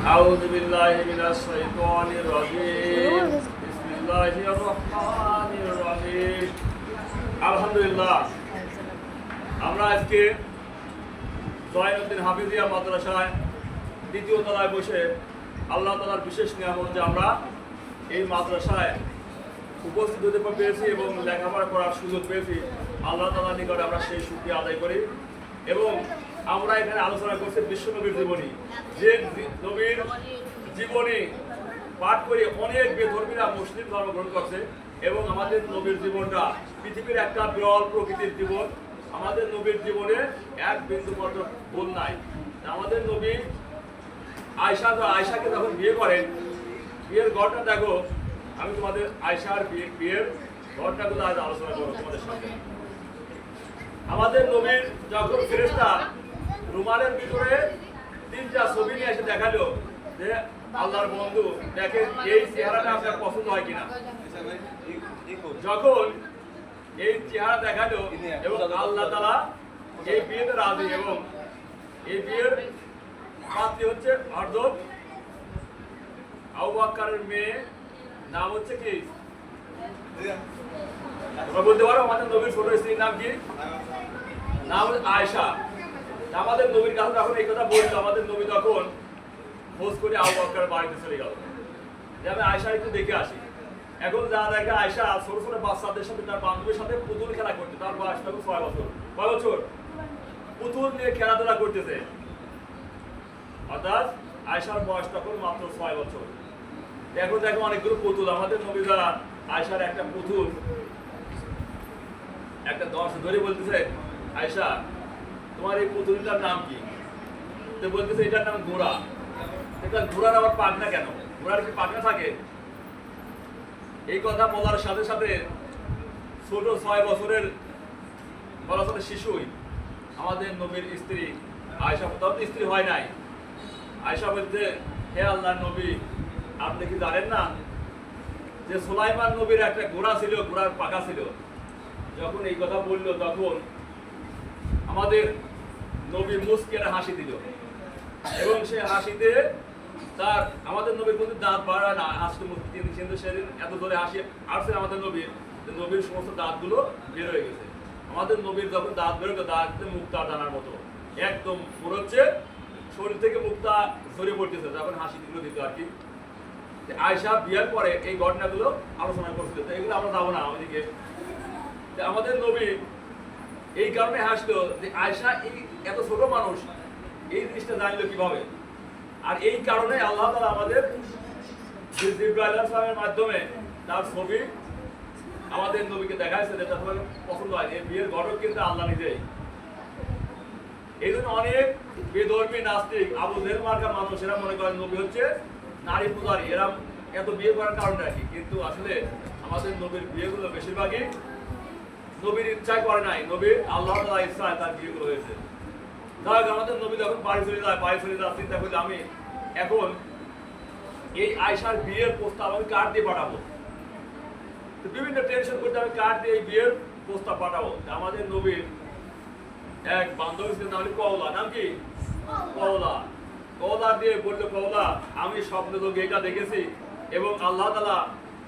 أعوذ بالله من الشيطان الرجيم بسم الله الرحمن الرحيم আলহামদুলিল্লাহ আমরা আজকে জয়নুদ্দিন হাফিজিয়া মাদ্রাসায় দ্বিতীয় তলায় বসে আল্লাহ তাআলার বিশেষ নিয়ামত যে আমরা এই মাদ্রাসায় উপস্থিত হতে পেরেছি এবং লেখাপড়া করার সুযোগ পেয়েছি। আল্লাহ তাআলার নিকটে আমরা সেই শুকরিয়া আদায় করি এবং আমরা এখানে আলোচনা করছি বিশ্বনবীর জীবনী, যে নবীর জীবনী পাঠ করে অনেক বেধর্মীরা মুসলিম ধর্ম গ্রহণ করছে এবং আমাদের নবীর জীবনটা পৃথিবীর একটা বিরল প্রকৃতির জীবন। আমাদের নবীর জীবনে এক বিন্দু মাত্র ভুল নাই। আমাদের নবী আয়েশাকে যখন বিয়ে করেন, বিয়ের ঘটনা দেখো, আমি তোমাদের আয়েশার বিয়ের ঘটনাগুলো আজ আলোচনা করবো তোমাদের সাথে। আমাদের নবীর যখন ফেরেশতা রুমালের ভিতরে তিনটা ছবি নিয়ে এসে দেখালো যে আল্লাহর বন্ধু দেখেন এই চেহারাটা আপনার পছন্দ হয় কিনা। যখন এই চেহারা দেখালো এবং আল্লাহ তাআলা এই বিয়েতে রাজি এবং এই বিয়ের পাত্রী হচ্ছে হযরত আবু বকরের মেয়ে, নাম হচ্ছে কি তোমরা বলতে পারো? আমাদের নবীর ছোট স্ত্রীর নাম কি? নাম আয়েশা। আমাদের নবীর কাছে যখন এই কথা বলতো, আমাদের নবী তখন খোঁজ করে আবু বকরের বাড়িতে চলে গেল যে আমি আয়েশা একটু দেখে আসি। এখন যা দেখে আয়েশা ছোট ছোট বাচ্চাদের সাথে তার বান্ধবীর সাথে পুতুল খেলা করতে, তার বয়স তখন 6 বছর। কয় বছর? পুতুল নিয়ে খেলাধুলা করতেছে, অর্থাৎ আয়েশার বয়স তখন মাত্র 6 বছর। এখন দেখো অনেকগুলো পুতুল, আমাদের নবী দ্বারা আয়েশার একটা পুতুল একটা দশ ধরে বলতেছে, আয়েশা তোমার এই পুতুলটার নাম কি? তো বলতেছে এটার নাম ঘোড়া। এটা ঘোড়ার আবার পাখনা কেন? ঘোড়ার কি পাখনা থাকে? এই কথা বলার সাথে সাথে ছোট 6 বছরের বলা চলে শিশুই আমাদের নবীর স্ত্রী আয়েশা, তখন স্ত্রী হয় নাই, আয়েশা বলতে, হে আল্লাহর নবী আপনি কি জানেন না যে সুলাইমান নবীর একটা ঘোড়া ছিল, ঘোড়ার পাখা ছিল। যখন এই কথা বললো তখন আমাদের নবী মুস্কি একটা হাসি দিল এবং সে হাসিতে তার আমাদের নবীর কিন্তু দাঁত বাড়ায় না, হাসতে মুস্কি, কিন্তু সেদিন এত ধরে হাসি আসছে আমাদের নবীর, নবীর সমস্ত দাঁতগুলো বের হয়ে গেছে। আমাদের নবীর যখন দাঁত বেরোতো, দাঁত মুক্তা দানার মতো একদম মনে হচ্ছে শরীর থেকে মুক্তা ঝরে পড়তেছে যখন হাসিগুলো দিত আর কি। আয়েশা বিয়ার পরে এই ঘটনাগুলো আলোচনা করছিল, তো এগুলো আমরা যাবো না ওইদিকে। আমাদের নবী এই কারণে হাসলো যে আয়েশা এই এত ছোট মানুষ এই জিনিসটা জানলো কিভাবে। আর এই কারণে আল্লাহ তাআলা আমাদের জিবরাইল আলাইহিস সালামের মাধ্যমে তার ছবি আমাদের নবীকে দেখাইছে, যেটা তোমাকে পছন্দ হয়। এই বিয়ের ঘটক কিন্তু আল্লাহ নিজেই। এই জন্য অনেক বেধর্মী নাস্তিক আবু জেহেল মার্কা মানুষেরা মনে করেন নবী হচ্ছে নারী পূজারী, এরা এত বিয়ে করার কারণটা কি? কিন্তু আসলে আমাদের নবীর বিয়েগুলো বেশিরভাগই নবীর ইচ্ছায় করে নাই, নবীর আল্লাহ তাআলার ইচ্ছায় তার বিয়েগুলো হয়েছে। যাই হোক, আমাদের নবী যখন বাড়ি চলে যায় চিন্তা করলে আমি এখন এই আয়েশার বিয়ের প্রস্তাব আমি কার দিয়ে পাঠাবো, বিভিন্ন টেনশন করতে আমি কার দিয়ে এই বিয়ের প্রস্তাব পাঠাবো। আমাদের নবীর এক বান্ধবী ছিল, নাম কওলা। নাম কি? কওলা। কওলা দিয়ে বললো, কওলা আমি স্বপ্ন যোগে এটা দেখেছি এবং আল্লাহ তাআলা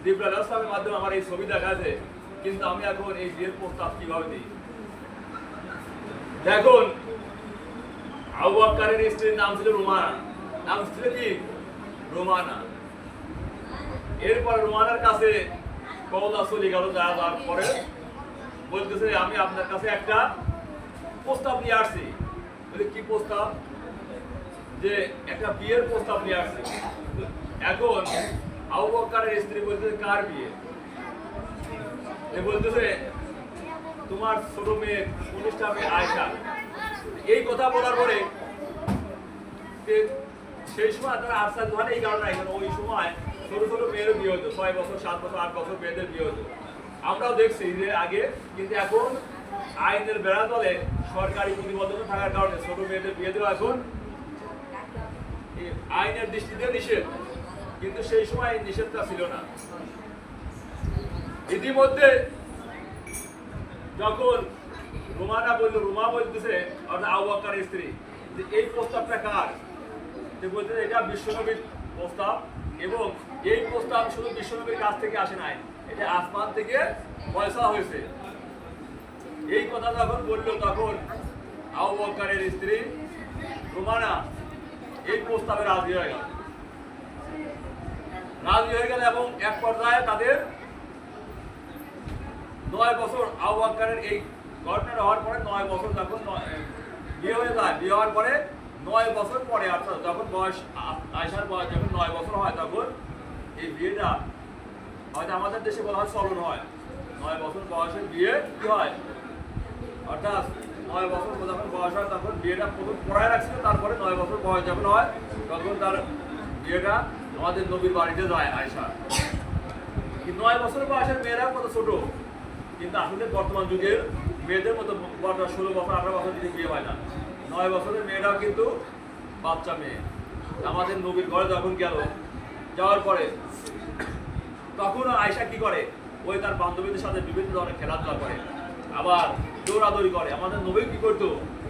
জিবরাইল আলাইহিস সালামের মাধ্যমে আমার এই ছবি দেখাছে, কিন্তু আমি এখন এই বিয়ের প্রস্তাব কিভাবে দিই? দেখুন, আবু বকরের স্ত্রীর নাম ছিল রুমানা। নাম ছিল কি? রুমানা। এরপর রুমানার কাছে কওলা চলে গেল, যাওয়ার পরে বলতেছে আমি আপনার কাছে একটা প্রস্তাব নিয়ে আসছি। বলে কি প্রস্তাব? যে একটা বিয়ের প্রস্তাব নিয়ে আসছি। এখন আবু বকরের স্ত্রী বলতেছে কার বিয়ে? বলতেছে তোমার ছোট মেয়ে কনিষ্ঠা মেয়ে আয়েশা। এই কথা বলার পরে সেই সময় তারা আশ্বাস হয় এই কারণে, ওই সময় ছোট ছোট মেয়েরও বিয়ে হতো, 6 বছর 7 বছর 8 বছর মেয়েদের বিয়ে হতো। আমরাও দেখছি যে আগে, কিন্তু এখন আইনের বেড়া তলে সরকারি প্রতিবদ্ধতা থাকার কারণে ছোট মেয়েদের বিয়ে দেওয়া এখন আইনের দৃষ্টিতে নিষেধ, কিন্তু সেই সময় নিষেধটা ছিল না। ইতিমধ্যে যখন রুমানা বললো, রুমা বলতেছে অর্থাৎ আবু বকরের স্ত্রী, যে এই প্রস্তাবটা কার? যে বলতে এটা বিশ্বনবীর প্রস্তাব, এবং এই প্রস্তাব শুধু বিশ্বনবীর কাছ থেকে আসে নাই, এটা আসমান থেকে পয়সা হয়েছে। এই কথা যখন বলল তখন আবু বকরের স্ত্রী রুমানা এই প্রস্তাবে রাজি হয়ে গেল, এবং এক পর্যায়ে তাদের 9 বছর আবু বকরের এই ঘটনাটা হওয়ার পরে 9 বছর যখন বিয়ে হয়ে যায়, বিয়ে হওয়ার পরে 9 বছর পরে, অর্থাৎ যখন বয়স আয়েশার বয়স যখন 9 বছর হয়, তখন এই বিয়েটা হয়তো আমাদের দেশে বলা হয় চলন হয়। 9 বছর বয়সের বিয়ে কি হয়, অর্থাৎ 9 বছর যখন বয়স হয় তখন বিয়েটা প্রথম পড়ায় রাখছিল, তারপরে 9 বছর বয়স যখন হয় তখন তার বিয়েটা আমাদের নবীর বাড়িতে যায় আয়েশা। 9 বছর বয়সের মেয়েরা কত ছোট, কিন্তু আসলে বর্তমান যুগের মেয়েদের মতো 16 বছর 18 বছর যদি বিয়ে হয় না, 9 বছরের মেয়েরাও কিন্তু বাচ্চা মেয়ে। আমাদের নবীর ঘরে যখন গেল, যাওয়ার পরে তখন আয়েশা কি করে, ওই তার বান্ধবীদের সাথে বিভিন্ন ধরনের খেলাধুলা করে, আবার দৌড়াদৌড়ি করে। আমাদের নবী কি করতো,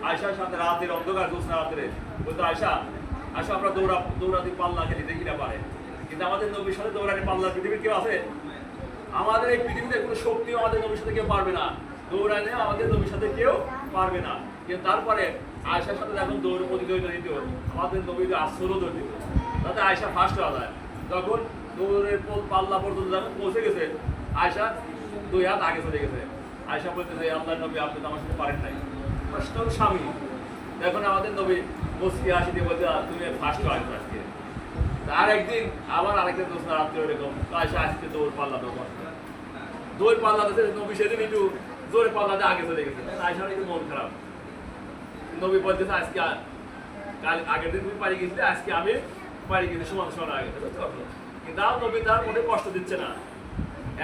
আয়েশার সাথে রাতের অন্ধকার জ্যোৎস্না রাত্রে বলতো, আয়েশা আসো আমরা দৌড়াতে পাল্লা খেলি, দেখি না পারে। কিন্তু আমাদের নবীর সাথে দৌড়াতে পাল্লা পৃথিবীর কেউ আছে? আমাদের এই পৃথিবীতে কোনো শক্তিও আমাদের নবীর সাথে কেউ পারবে না, দৌড়ানে আমাদের নবীর সাথে কেউ পারবে না। কিন্তু তারপরে আয়েশার সাথে যখন দৌড় প্রতিযোগিতা দিত, আমাদের নবীকে আশ্চর্য দৌড় দিত, তাতে আয়েশা ফার্স্ট হওয়া যায়। তখন দৌড়ের পাল্লা পর্যন্ত যখন পৌঁছে গেছে, আয়েশা 2 হাত আগে চলে গেছে। আয়েশা বলতেছে, আল্লাহর নবী আপনি তো আমার সাথে পারেন নাই, ফার্স্ট স্বামী। এখন আমাদের নবী মুস্কি হাসি দিয়ে বলতে, তুমি ফার্স্ট হয় আজকে। আর একদিন আবার আরেকদিন দোষ রাত্রে এরকম আয়েশা আজকে দৌড় পাল্লা দৌড় পাল্লা দিতে নবী সেদিন একটু জোরে পাল্লাতে আগে চলে গেছে। আয়েশার একটু মন খারাপ, নবী বলতেছে আজকে কাল আগের দিন তুমি পারি গেছিলে, আজকে আমি পারি গেছি সমান সমান আগে। কিন্তু নবী তার মনে কষ্ট দিচ্ছে না।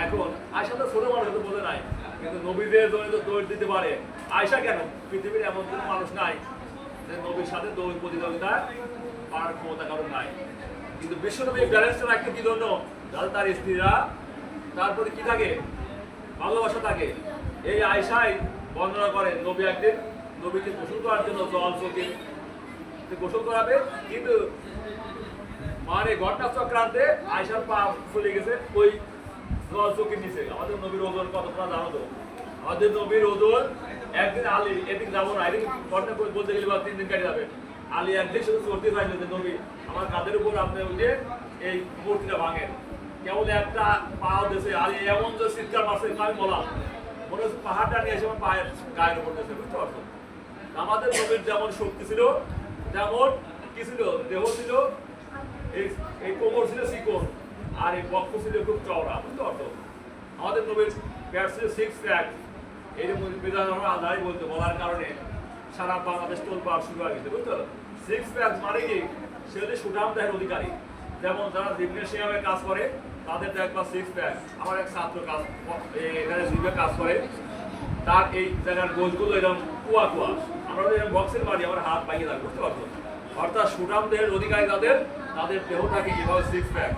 এখন আয়েশা তো ছোট মানুষ, তো বোঝে নাই, কিন্তু নবীদের দৌড় দিতে পারে। আয়েশা কেন, পৃথিবীর এমন কোনো মানুষ নাই যে নবীর সাথে দৌড় প্রতিযোগিতা পারার ক্ষমতা কারণ নাই। কিন্তু বিশ্বনবী ব্যালেন্সটা রাখতে কি জন্য, যাতে তার স্ত্রীরা তার প্রতি কি থাকে, ভালোবাসা থাকে। এই আয়েশাই বর্ণনা করে, নবী একদিন নবীকে গোসল করার জন্য জল চোখে গোসল করাবে, কিন্তু মানে ঘটনা চক্রান্তে আয়েশার পা চলে গেছে ওই জল চোখের নিচে। আমাদের নবীর ওজন কতটা জানো তো? আমাদের নবীর ওজন একদিন আলী, এদিন যাবো না, এদিন ঘটনা বলতে গেলে 3 দিন কেটে যাবে। আলী একদিন শুধু চলতে চাইছে যে নবী আমার কাঁধের উপর আপনি উঠে এই মূর্তিটা ভাঙেন। কেবল একটা পাও দেশে আলী এমন যে চিৎকার মারছে, আমি বললাম মনে হচ্ছে পাহাড়টা নিয়ে এসে আমার পায়ের গায়ের উপর দেশে। বুঝতে পারছো? আমাদের নবীর যেমন শক্তি ছিল, যেমন কি ছিল, দেহ ছিল, এই কোমর ছিল চিকন, আর এই বক্ষ ছিল খুব চওড়া। বুঝতে পারছো? আমাদের নবীর প্যাট ছিল 6 প্যাক। এই যে বিধান আল্লাহ বলতে বলার কারণে সারা বাংলাদেশ টোল পাওয়ার শুরু হয়ে গেছে। বুঝতে 6 প্যাক মানে কি, সে হচ্ছে সুঠাম দেহের অধিকারী। যেমন যারা জিমনেশিয়ামে কাজ করে তাদের দেখবা 6 প্যাক। আমার এক ছাত্র কাজ এখানে জিমে কাজ করে, তার এই জায়গার গোলগুলো এরকম কুয়া কুয়া, আমরা এরকম বক্সের বাড়ি আমার হাত পাইয়ে থাকে। বুঝতে পারছো? অর্থাৎ সুঠাম দেহের অধিকারী তাদের দেহ থাকে কিভাবে 6 প্যাক।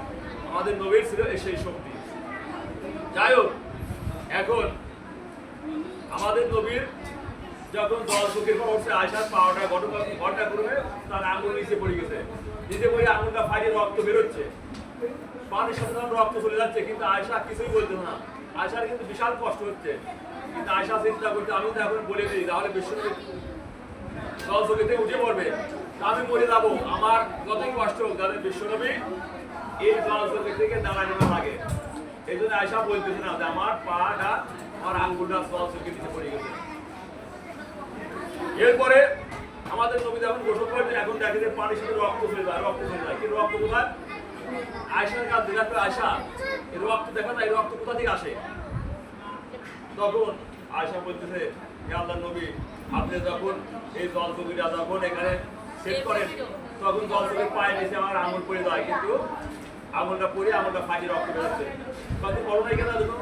আমাদের নবীর ছিল সেই শক্তি। যাই হোক, এখন আমাদের নবীর যখন জল চোখের পর উঠছে, আয়েশার পাওয়াটা ঘটনা করবে, তার আঙুল নিচে পড়ে গেছে। নিচে পড়ে আঙুলটা ফাইটে রক্ত বেরোচ্ছে, পানির সাথে রক্ত চলে যাচ্ছে, কিন্তু আয়েশা কিছুই বলতো না। আয়েশার কিন্তু বিশাল কষ্ট হচ্ছে, কিন্তু আয়েশা চিন্তা করতে, আমি তো এখন বলে দিই তাহলে বিশ্বনবী জল চোখেতে উঠে পড়বে, আমি মরে যাবো। আমার যতই কষ্ট হোক, যাদের বিশ্বনবী এই জল চোখের থেকে দাঁড়ানো লাগে। এই জন্য আয়েশা বলতেছে না যে আমার পাটা, আমার আঙ্গুলটা জল চোখের নিচে পড়ে গেছে। এরপরে আমাদের নবী যখন গোসল করেছে, এখন দেখে যে পানির সাথে রক্ত চলে যায়, কিন্তু রক্ত কোথায়? আয়েশার কাছে দেখো, আয়েশা এই রক্ত দেখা না, এই রক্ত কোথা থেকে আসে? তখন আয়েশা বলতেছে, হে আল্লাহর নবী, আপনি যখন এই জল চোখটা যখন এখানে সেট করেন, তখন জল চোখের পায়ে নিচে আমার আঙুল পড়ে যায়, কিন্তু আঙুলটা পড়ে আঙুলটা ফাটিয়ে রক্ত বেরোচ্ছে। কত বড় নাই কেন দেখো?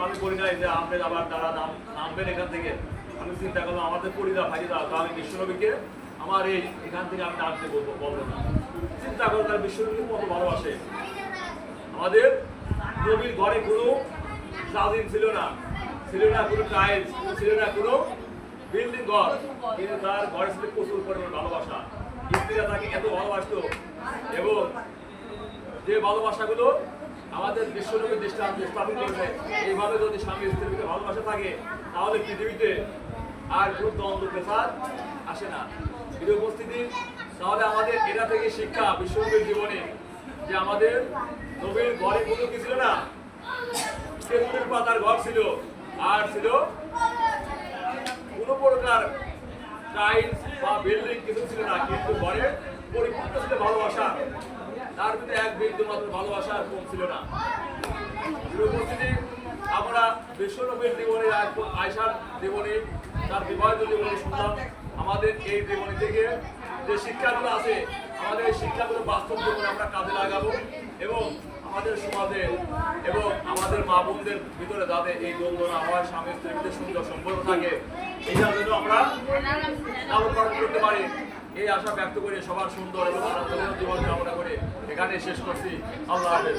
আমি বলি নাই যে আপনি আবার তারা নামবেন এখান থেকে। আমি চিন্তা করলাম আমাদের পরিবার ভাই দাও, তো আমি বিশ্বনবীকে আমার এখান থেকে আমি ডাকতে বলবো না। চিন্তা করো তার বিশ্বনবীকে কত ভালোবাসে। আমাদের নবীর ঘরে কোনো স্বাধীন ছিল না কোনো টাইলস, ছিল না কোনো বিল্ডিং ঘর, কিন্তু তার ঘরে ছিল প্রচুর পরিমাণ ভালোবাসা। স্ত্রীরা তাকে এত ভালোবাসতো এবং যে ভালোবাসাগুলো আমাদের বিশ্বনবীর দৃষ্টান্তে স্থাপন করেছে। এইভাবে যদি স্বামী স্ত্রীর ভিতরে ভালোবাসা থাকে তাহলে পৃথিবীতে আর কোনো দ্বন্দ্ব পেশাদ আসে না। প্রিয় উপস্থিতি, তাহলে আমাদের এটা থেকে শিক্ষা বিশ্বনবীর জীবনে যে আমাদের নবীর ঘরে কোনো কি ছিল না, তেঁতুলের পাতার ঘর ছিল, আর ছিল কোনো প্রকার টাইলস বা বিল্ডিং কিছু ছিল না, কিন্তু ঘরে পরিপূর্ণ ছিল ভালোবাসা। তার ভিতরে এক বিন্দু মাত্র ভালোবাসা আর কম ছিল না। উপস্থিতি, আমরা বিশ্বনবীর জীবনে আয়েশার জীবনে, তার বিবাহিত জীবনে শুনলাম। আমাদের এই জীবনী থেকে যে শিক্ষাগুলো আছে, আমাদের এই শিক্ষাগুলো বাস্তব জীবনে আমরা কাজে লাগাবো এবং আমাদের সমাজে এবং আমাদের মা বোনদের ভিতরে যাতে এই দ্বন্দ্ব না হয়, স্বামী স্ত্রীর ভিতরে সুন্দর সম্পর্ক থাকে, এইটার জন্য আমরা লালন পালন করতে পারি। এই আশা ব্যক্ত করে সবার সুন্দর এবং আনন্দময় জীবন কামনা করে এখানে শেষ করছি। আল্লাহ হাফেজ।